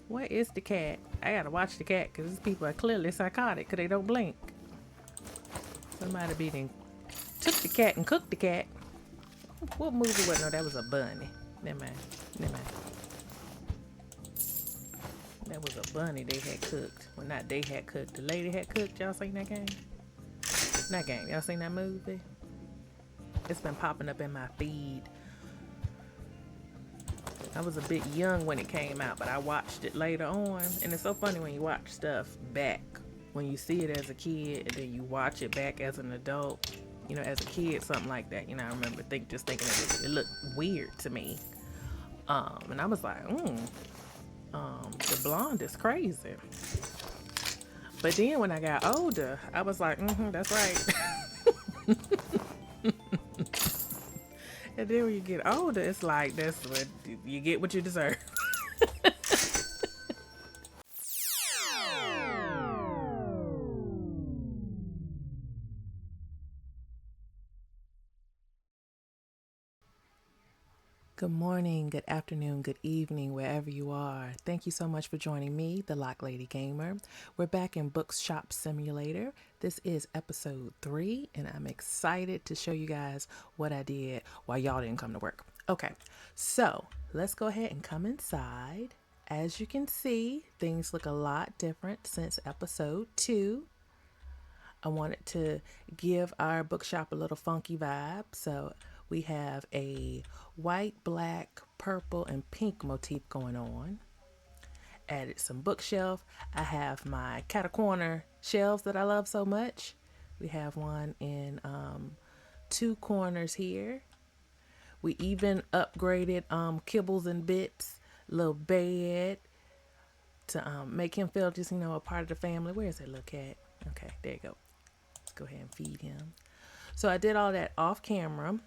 Where is the cat? I gotta watch the cat because these people are clearly psychotic because they don't blink. Somebody beating took the cat and cooked the cat. What movie was? No, that was a bunny. Never mind. Never mind. That was a bunny they had cooked. Well, not they had cooked. The lady had cooked. Y'all seen that game? That game. Y'all seen that movie? It's been popping up in my feed. I was a bit young when it came out, but I watched it later on. And it's so funny when you watch stuff back. When you see it as a kid and then you watch it back as an adult. You know, as a kid, something like that. You know, I remember just thinking it looked weird to me. And I was like, the blonde is crazy. But then when I got older, I was like, that's right. And then when you get older, it's like that's what you get what you deserve. Good morning, good afternoon, good evening, wherever you are. Thank you so much for joining me, the Lock Lady Gamer. We're back in Bookshop Simulator. This is episode 3, and I'm excited to show you guys what I did while y'all didn't come to work. Okay, so let's go ahead and come inside. As you can see, things look a lot different since episode 2. I wanted to give our bookshop a little funky vibe, so we have a white, black, purple, and pink motif going on. Added some bookshelf. I have my cat corner shelves that I love so much. We have one in 2 corners here. We even upgraded Kibbles and Bits little bed to make him feel just, a part of the family. Where's that little cat? Okay, there you go. Let's go ahead and feed him. So I did all that off camera.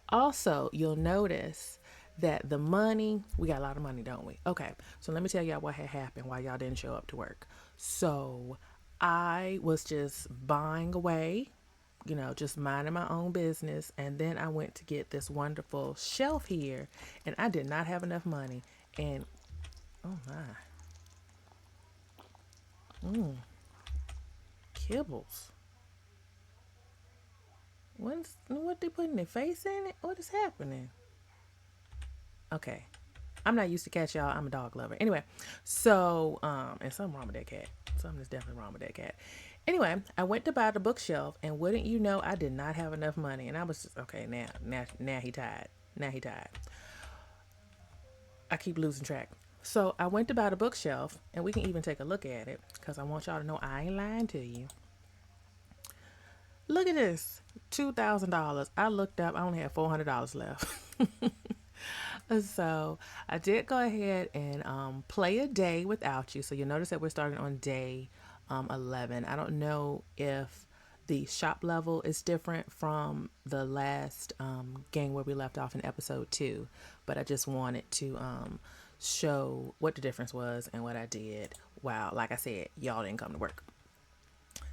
Also, you'll notice that the money, we got a lot of money, don't we? Okay, so let me tell y'all what had happened while y'all didn't show up to work. So I was just buying away, just minding my own business. And then I went to get this wonderful shelf here, and I did not have enough money. And, oh my, kibbles. What they putting their face in it? What is happening? Okay. I'm not used to cats, y'all. I'm a dog lover. Anyway, so, and something wrong with that cat. Something is definitely wrong with that cat. Anyway, I went to buy the bookshelf, and wouldn't you know, I did not have enough money. And I was just, okay, now he tired. Now he tired. I keep losing track. So I went to buy the bookshelf, and we can even take a look at it, because I want y'all to know I ain't lying to you. Look at this, $2,000. I looked up, I only had $400 left. So I did go ahead and play a day without you. So you'll notice that we're starting on day 11. I don't know if the shop level is different from the last game where we left off in episode 2, but I just wanted to show what the difference was and what I did. Wow, like I said, y'all didn't come to work.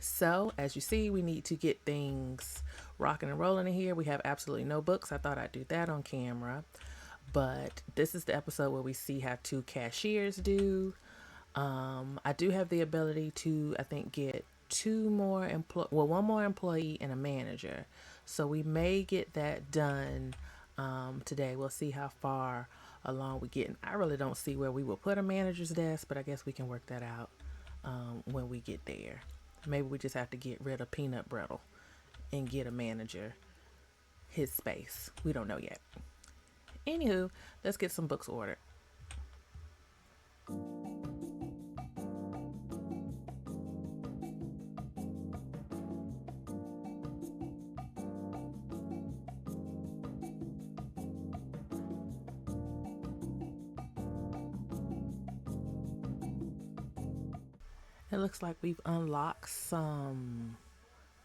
So as you see, we need to get things rocking and rolling in here. We have absolutely no books. I thought I'd do that on camera. But this is the episode where we see how 2 cashiers do. I do have the ability to, I think, get 2 more one more employee and a manager. So we may get that done today. We'll see how far along we get. And I really don't see where we will put a manager's desk, but I guess we can work that out when we get there. Maybe we just have to get rid of Peanut Brittle and get a manager his space. We don't know yet. Anywho, let's get some books ordered. It looks like we've unlocked some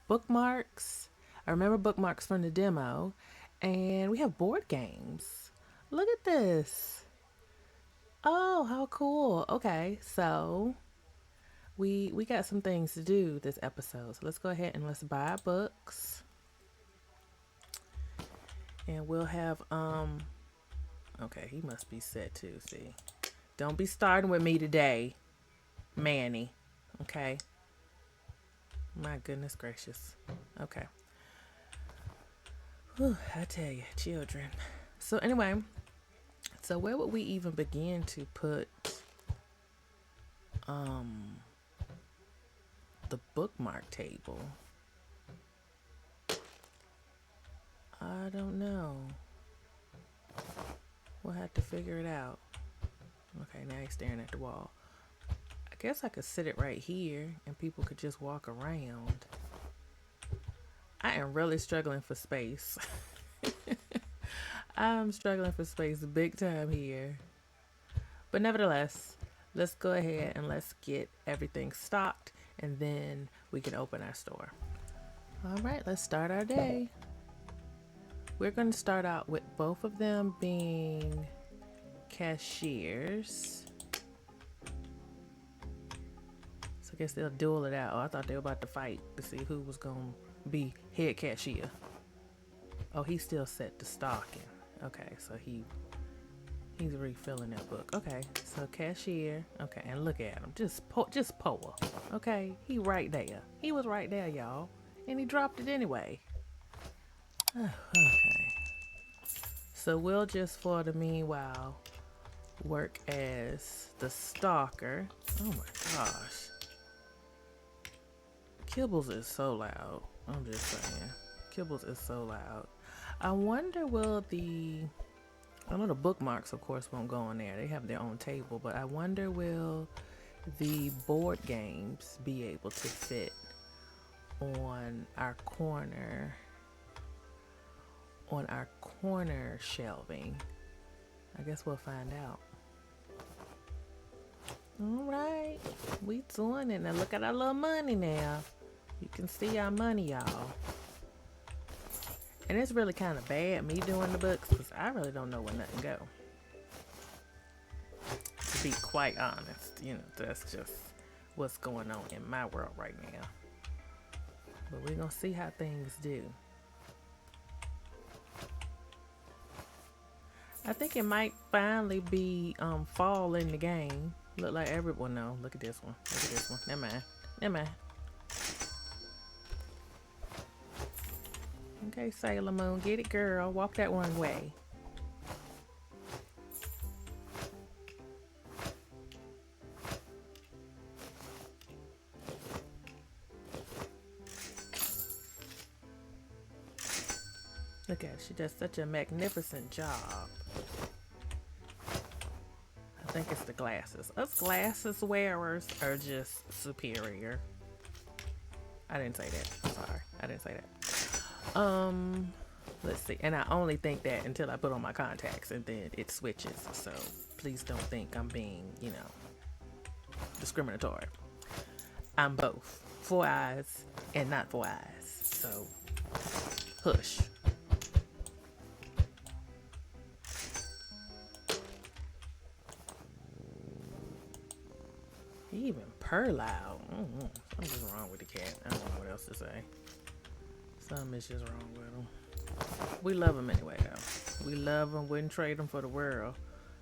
bookmarks. I remember bookmarks from the demo, and we have board games. Look at this. Oh, how cool. Okay, so we got some things to do this episode. So let's go ahead and let's buy books. And we'll have okay, he must be set too, see. Don't be starting with me today, Manny. Okay. My goodness gracious. Okay. Whew, I tell you, children. So anyway, so where would we even begin to put the bookmark table? I don't know. We'll have to figure it out. Okay, now he's staring at the wall. I guess I could sit it right here and people could just walk around. I am really struggling for space. I'm struggling for space big time here. But nevertheless, let's go ahead and let's get everything stocked and then we can open our store. All right, let's start our day. We're going to start out with both of them being cashiers. So I guess they'll duel it out. Oh, I thought they were about to fight to see who was going to be head cashier. Oh, he's still set to stocking. Okay, so he's refilling that book. Okay, so cashier. Okay, and look at him. Just poor. Okay, he right there. He was right there, y'all. And he dropped it anyway. Okay. So we'll just, for the meanwhile, work as the stalker. Oh my gosh. Kibbles is so loud. I'm just saying. Kibbles is so loud. I wonder I know the bookmarks, of course, won't go on there. They have their own table. But I wonder will the board games be able to fit on our corner shelving? I guess we'll find out. All right, we doing it. Now look at our little money now. You can see our money, y'all. And it's really kind of bad me doing the books because I really don't know where nothing go. To be quite honest, that's just what's going on in my world right now. But we're gonna see how things do. I think it might finally be fall in the game. Look like everyone. No, look at this one. Look at this one. Never mind. Okay, Sailor Moon, get it, girl. Walk that one way. Look at her. She does such a magnificent job. I think it's the glasses. Us glasses wearers are just superior. I didn't say that. Sorry. I didn't say that. Let's see. And I only think that until I put on my contacts and then it switches. So please don't think I'm being, discriminatory. I'm both. 4 eyes and not 4 eyes. So hush. He even purr loud. Something's wrong with the cat. I don't know what else to say. Something is just wrong with him. We love him anyway, though. We love him. Wouldn't trade him for the world.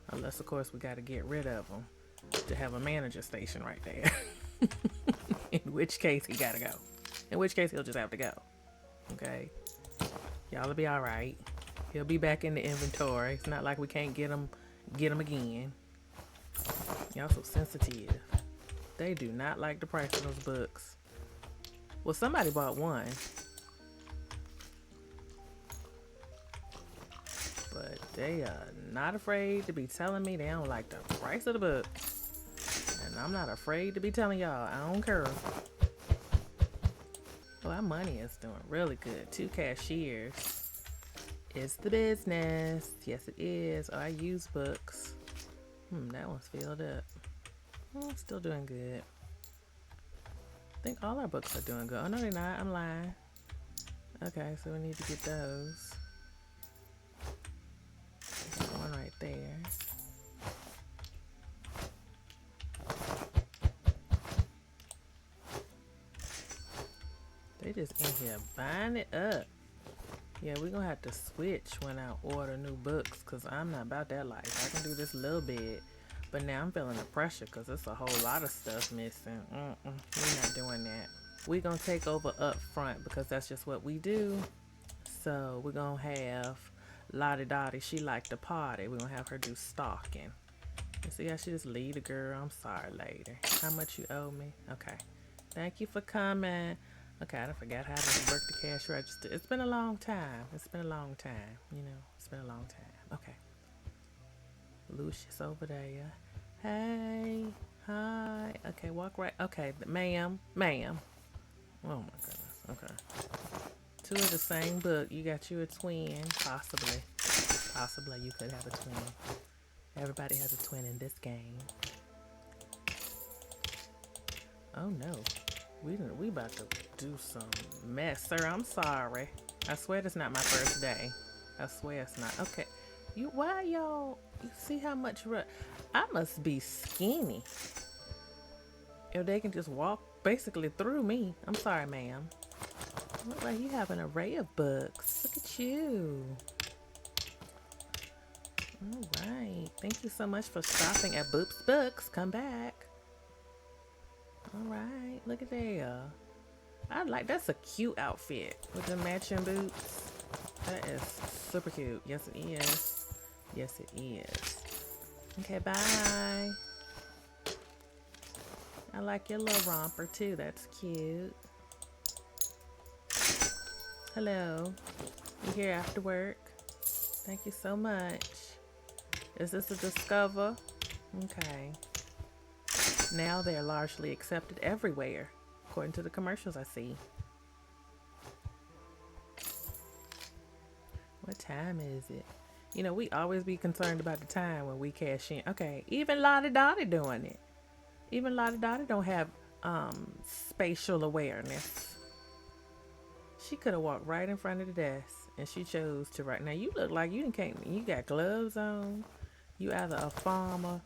Unless, of course, we got to get rid of him to have a manager station right there. In which case, he got to go. In which case, he'll just have to go. Okay? Y'all will be all right. He'll be back in the inventory. It's not like we can't get him again. Y'all so sensitive. They do not like the price of those books. Well, somebody bought one. But they are not afraid to be telling me they don't like the price of the book. And I'm not afraid to be telling y'all. I don't care. Well, our money is doing really good. 2 cashiers. It's the business. Yes, it is. Oh, I use books. That one's filled up. Still doing good. I think all our books are doing good. Oh, no, they're not. I'm lying. Okay, so we need to get those. There's one right there. They just in here buying it up. Yeah, we're going to have to switch when I order new books because I'm not about that life. I can do this a little bit, But now I'm feeling the pressure because there's a whole lot of stuff missing. We're not doing that. We're going to take over up front because that's just what we do. So we're going to have Lottie Dottie. She liked to party. We're going to have her do stalking. You see how she just leave the girl? I'm sorry, lady. How much you owe me? Okay. Thank you for coming. Okay, I forgot how to work the cash register. It's been a long time. It's been a long time. You know, it's been a long time. Okay. Lucius over there. Hey. Hi. Okay, walk right. Okay, ma'am. Ma'am. Oh my goodness. Okay. Two of the same book. You got you a twin. Possibly. Possibly you could have a twin. Everybody has a twin in this game. Oh no. We about to do some mess. Sir, I'm sorry. I swear this not my first day. I swear it's not. Okay. Why y'all, you see how much I must be skinny. If they can just walk basically through me. I'm sorry, ma'am. Look like you have an array of books. Look at you. All right. Thank you so much for stopping at Boop's Books. Come back. All right. Look at there. That's a cute outfit with the matching boots. That is super cute. Yes, it is. Yes, it is. Okay, bye. I like your little romper too. That's cute. Hello. You here after work? Thank you so much. Is this a Discover? Okay. Now they're largely accepted everywhere, according to the commercials I see. What time is it? You know, we always be concerned about the time when we cash in. Okay, even Lottie Dottie doing it. Even Lottie Dottie don't have spatial awareness. She could have walked right in front of the desk, and she chose to write. Now you look like you you got gloves on. You either a farmer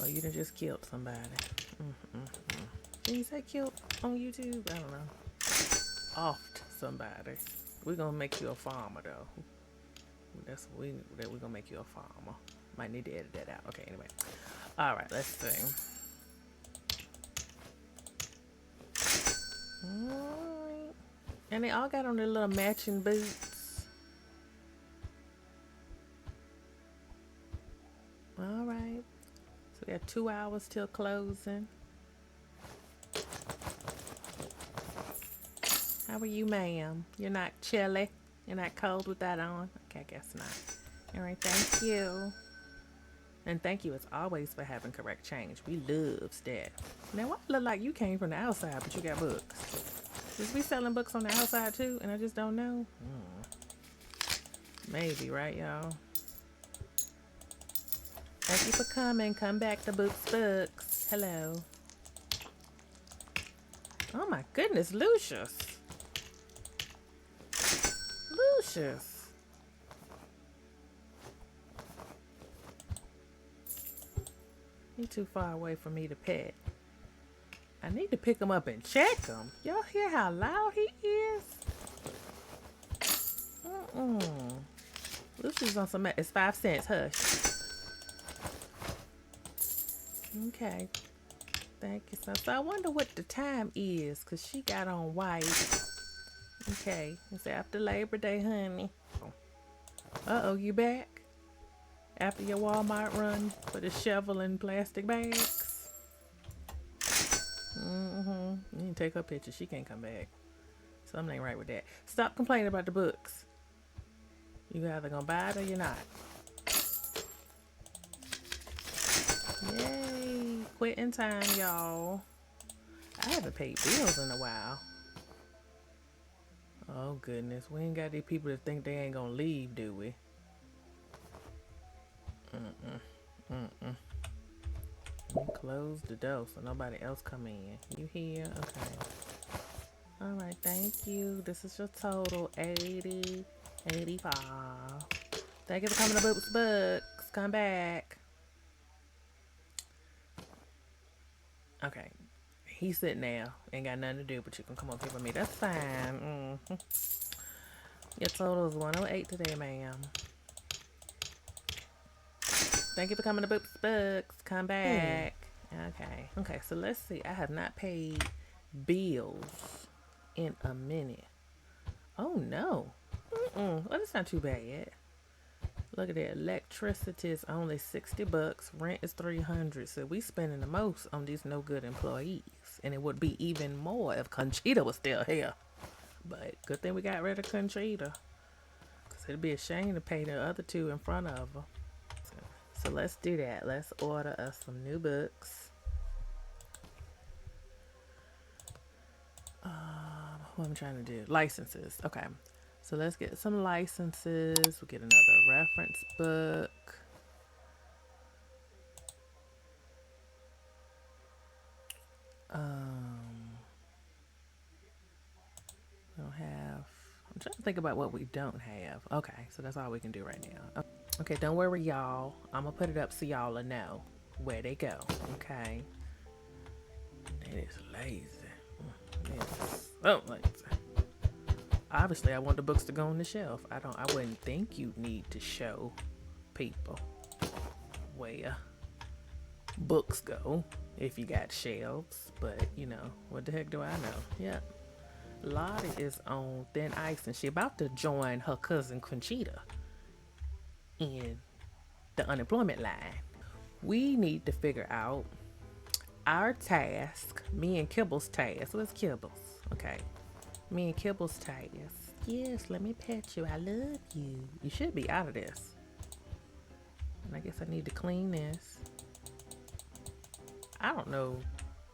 or you done just killed somebody. Can you say killed on YouTube? I don't know. Offed somebody. We're gonna make you a farmer though. We're gonna make you a farmer. Might need to edit that out. Okay, anyway. Alright, let's see. Alright. And they all got on their little matching boots. Alright. So we have 2 hours till closing. How are you, ma'am? You're not chilly? You're not cold with that on? Okay, I guess not. Alright, thank you. And thank you as always for having correct change. We loves that. Now, why look like you came from the outside, but you got books? Is we selling books on the outside too, and I just don't know? Maybe, right, y'all? Thank you for coming. Come back to Boop's Books. Hello. Oh my goodness, Lucius. Lucius. He's too far away for me to pet. I need to pick him up and check him. Y'all hear how loud he is? Lucius on some. It's 5 cents. Hush. Okay. Thank you. So I wonder what the time is, because she got on white. Okay. It's after Labor Day, honey. Uh-oh, you back? After your Walmart run for the shovel and plastic bags? You can take her picture. She can't come back. Something ain't right with that. Stop complaining about the books. You either gonna buy it or you're not. Yay. Quitting time, y'all. I haven't paid bills in a while. Oh, goodness. We ain't got these people that think they ain't gonna leave, do we? Close the door so nobody else come in. You here? Okay. Alright, thank you. This is your total. 80, 85. Thank you for coming to Boop's Books. Come back. Okay. He's sitting there. Ain't got nothing to do, but you can come up here with me. That's fine. Your total is 108 today, ma'am. Thank you for coming to Books. Come back. Okay, so let's see. I have not paid bills in a minute. Oh no. Well, that's not too bad. Look at that. Electricity is only $60. Rent is $300. So we spending the most on these no good employees. And it would be even more if Conchita was still here. But good thing we got rid of Conchita. Because it'd be a shame to pay the other two in front of her. So let's do that. Let's order us some new books. What I'm trying to do? Licenses. Okay. So let's get some licenses. We'll get another reference book. We don't have. I'm trying to think about what we don't have. Okay, so that's all we can do right now. Okay, don't worry, y'all. I'm gonna put it up so y'all will know where they go. Okay. It is lazy. It is so lazy. Obviously, I want the books to go on the shelf. I wouldn't think you'd need to show people where books go if you got shelves. But you know, what the heck do I know? Yep. Lottie is on thin ice and she about to join her cousin Conchita in the unemployment line. We need to figure out our task, me and Kibble's task. What's Kibble's? Okay. Me and Kibble's task. Yes, let me pet you. I love you. You should be out of this. And I guess I need to clean this. I don't know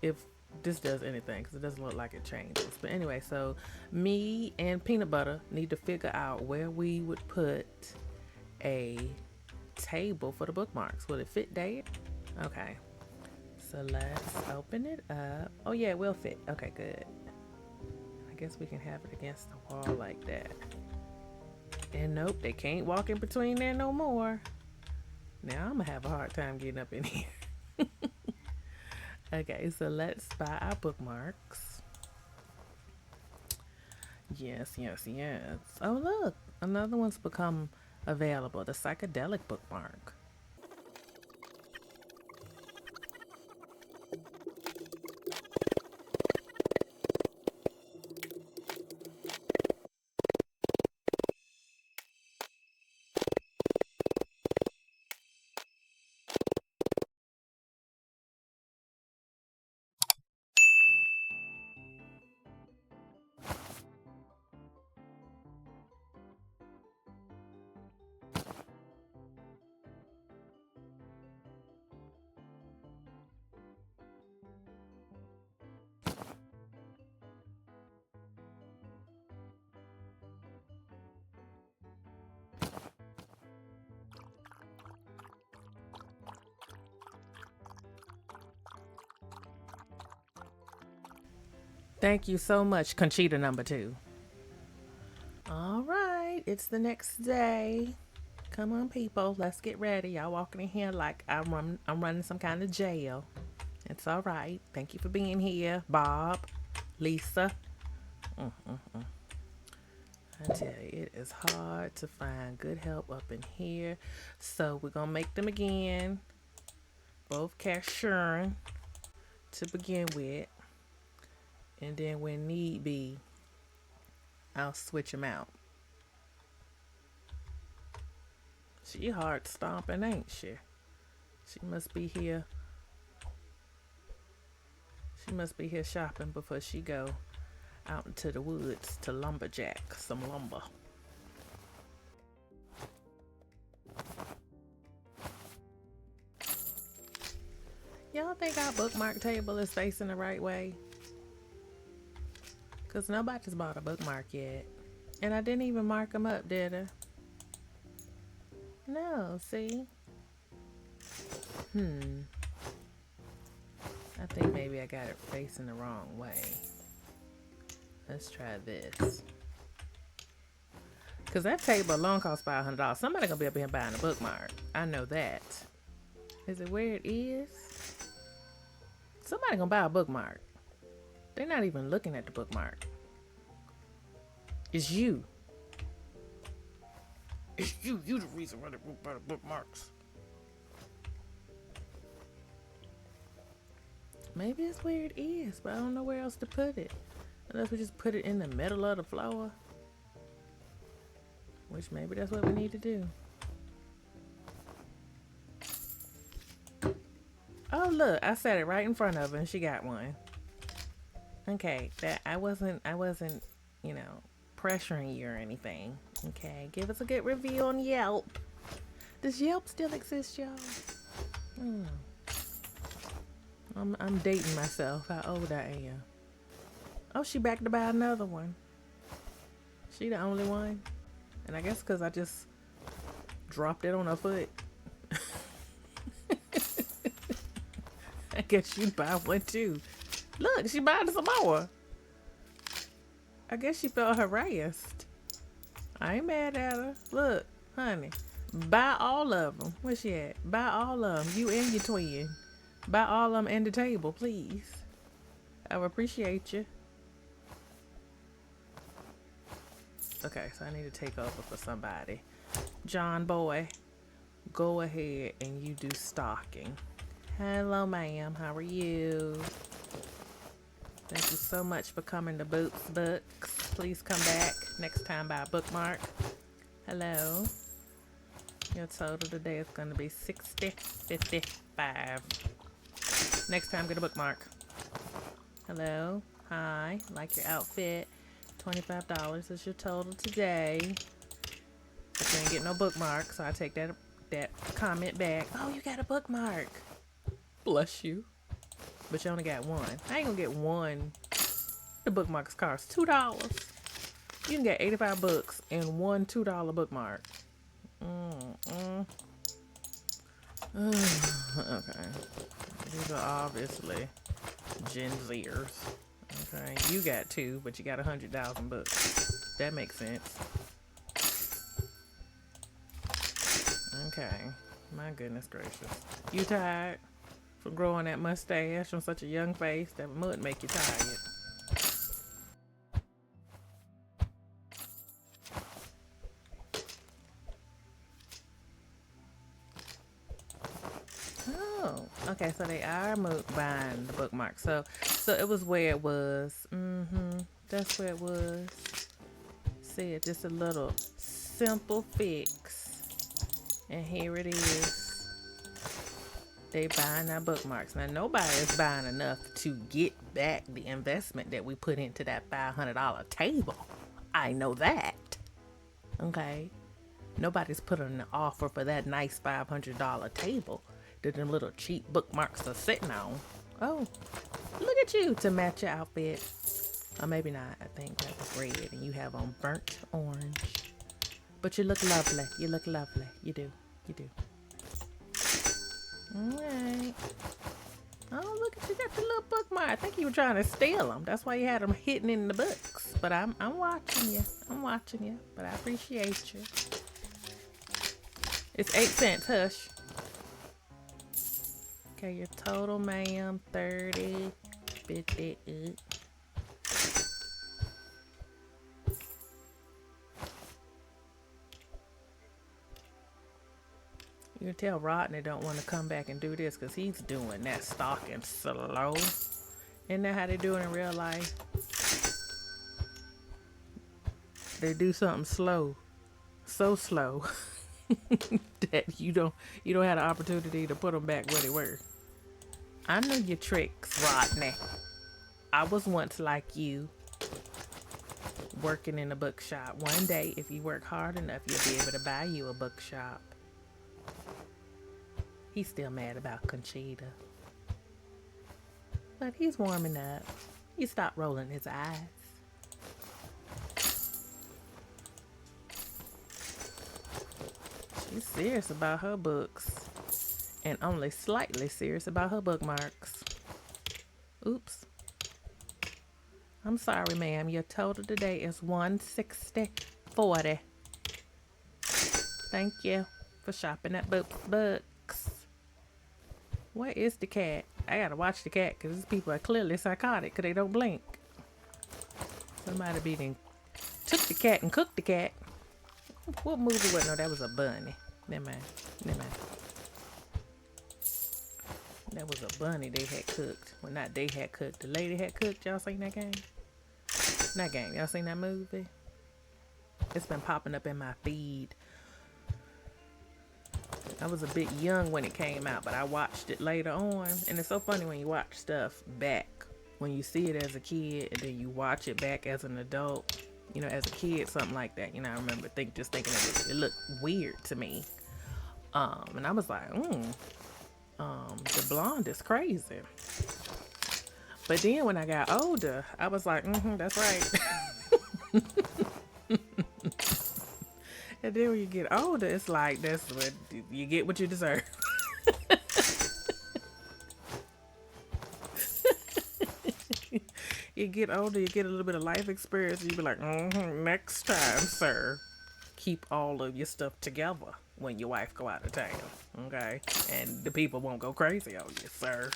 if this does anything because it doesn't look like it changes. But anyway, so me and Peanut Butter need to figure out where we would put a table for the bookmarks. Will it fit there? Okay. So let's open it up. Oh yeah, it will fit. Okay, good. I guess we can have it against the wall like that. And nope, they can't walk in between there no more. Now I'm gonna have a hard time getting up in here. Okay, so let's buy our bookmarks. Yes. Oh look, another one's become available. The psychedelic bookmark. Thank you so much, Conchita number 2. All right, it's the next day. Come on, people, let's get ready. Y'all walking in here like I'm running some kind of jail. It's all right. Thank you for being here, Bob, Lisa. I tell you, it is hard to find good help up in here. So we're gonna make them again. Both cashiering to begin with. And then when need be, I'll switch them out. She hard stomping, ain't she? She must be here. She must be here shopping before she go out into the woods to lumberjack some lumber. Y'all think our bookmark table is facing the right way? Because nobody's bought a bookmark yet. And I didn't even mark them up, did I? No, see? I think maybe I got it facing the wrong way. Let's try this. Because that table alone costs $500. Somebody gonna be up here buying a bookmark. I know that. Is it where it is? Somebody gonna buy a bookmark. They're not even looking at the bookmark. It's you. It's you. You the reason why they buy the bookmarks. Maybe it's where it is, but I don't know where else to put it. Unless we just put it in the middle of the floor. Which maybe that's what we need to do. Oh look, I set it right in front of her and she got one. Okay, that I wasn't, you know, pressuring you or anything. Okay, give us a good review on Yelp. Does Yelp still exist, y'all? I'm dating myself. How old I am. Oh, she back to buy another one. She the only one. And I guess because I just dropped it on her foot. I guess she'd buy one too. Look, she buying some more. I guess she felt harassed. I ain't mad at her. Look, honey, buy all of them. Where's she at? Buy all of them. You and your twin. Buy all of them and the table, please. I would appreciate you. Okay, so I need to take over for somebody. John boy, go ahead and you do stocking. Hello, ma'am. How are you? Thank you so much for coming to Boots Books. Please come back next time by a bookmark. Hello. Your total today is going to be $60.55. Next time, get a bookmark. Hello. Hi. Like your outfit. $25 is your total today. But you ain't get no bookmark, so I take that comment back. Oh, you got a bookmark. Bless you. But you only got one. I ain't gonna get one. The bookmarks cost $2. You can get 85 books and one $2 bookmark. Okay. These are obviously Gen Zers. Okay. You got two, but you got 100,000 books. That makes sense. Okay. My goodness gracious. You tired? From growing that mustache on such a young face, that would make you tired. Oh, okay, so they are buying the bookmark. So it was where it was. That's where it was. See it, just a little simple fix. And here it is. They buying our bookmarks. Now, nobody is buying enough to get back the investment that we put into that $500 table. I know that. Okay? Nobody's putting an offer for that nice $500 table that them little cheap bookmarks are sitting on. Oh, look at you to match your outfit. Or maybe not. I think that was red and you have on burnt orange. But you look lovely. You look lovely. You do. You do. Alright. Oh, look at you got the little bookmark. I think you were trying to steal them. That's why you had them hidden in the books. But I'm watching you. I'm watching you. But I appreciate you. It's 8 cents. Hush. Okay, your total, ma'am, 30, 50. You can tell Rodney don't want to come back and do this because he's doing that stocking slow. Isn't that how they do it in real life? They do something slow. So slow that you don't have the opportunity to put them back where they were. I know your tricks, Rodney. I was once like you, working in a bookshop. One day, if you work hard enough, you'll be able to buy you a bookshop. He's still mad about Conchita. But he's warming up. He stopped rolling his eyes. She's serious about her books. And only slightly serious about her bookmarks. Oops. I'm sorry, ma'am. Your total today is $160.40. Thank you for shopping at Books. Where is the cat? I gotta watch the cat because these people are clearly psychotic because they don't blink. Somebody took the cat and cooked the cat. What movie was? No, that was a bunny. Never mind. That was a bunny they had cooked. Well, not they had cooked. The lady had cooked. Y'all seen that game? That game. Y'all seen that movie? It's been popping up in my feed. I was a bit young when it came out, but I watched it later on. And it's so funny when you watch stuff back. When you see it as a kid and then you watch it back as an adult. You know, as a kid, something like that. You know, I remember just thinking it looked weird to me. And I was like, the blonde is crazy. But then when I got older, I was like, that's right. And then when you get older, it's like, that's what you get what you deserve. You get older, you get a little bit of life experience, and you be like, next time, sir, keep all of your stuff together when your wife go out of town, okay? And the people won't go crazy on you, sir.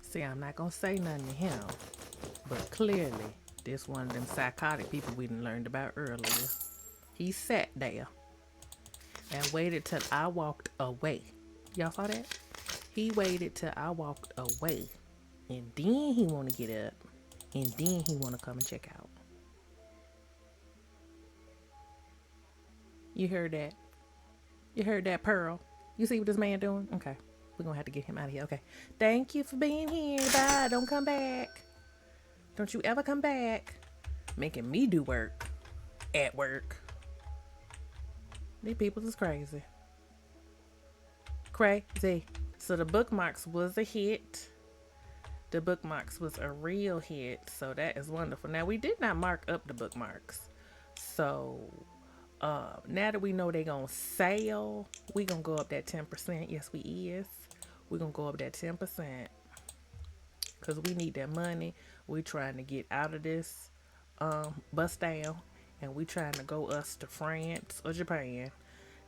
See, I'm not gonna say nothing to him, but clearly, this one of them psychotic people we done learned about earlier. He sat there and waited till I walked away. Y'all saw that? He waited till I walked away, and then he want to get up, and then he want to come and check out. You heard that? You heard that, Pearl? You see what this man doing? Okay, we're gonna have to get him out of here. Okay, thank you for being here. Bye. Don't come back. Don't you ever come back. Making me do work at work. These people is crazy. Crazy. So the bookmarks was a hit. The bookmarks was a real hit. So that is wonderful. Now we did not mark up the bookmarks. So now that we know they gonna sell, we gonna go up that 10%. Yes, we is. We gonna go up that 10%. Cause we need that money. We trying to get out of this bust down. And we trying to go us to France or Japan.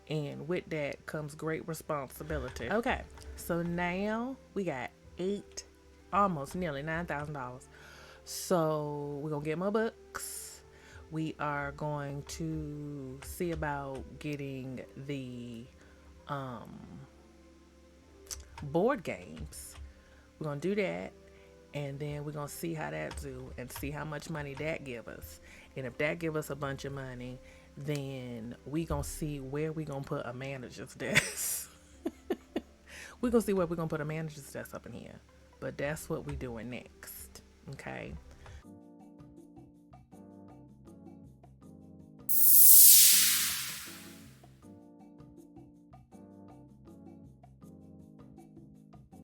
And with that comes great responsibility. Okay, so now we got almost nearly $9,000. So we're gonna get more books. We are going to see about getting the board games. We're gonna do that, and then we're gonna see how that do and see how much money that give us. And if that give us a bunch of money, then we gonna see where we gonna put a manager's desk. We gonna see where we gonna put a manager's desk up in here. But that's what we doing next. Okay.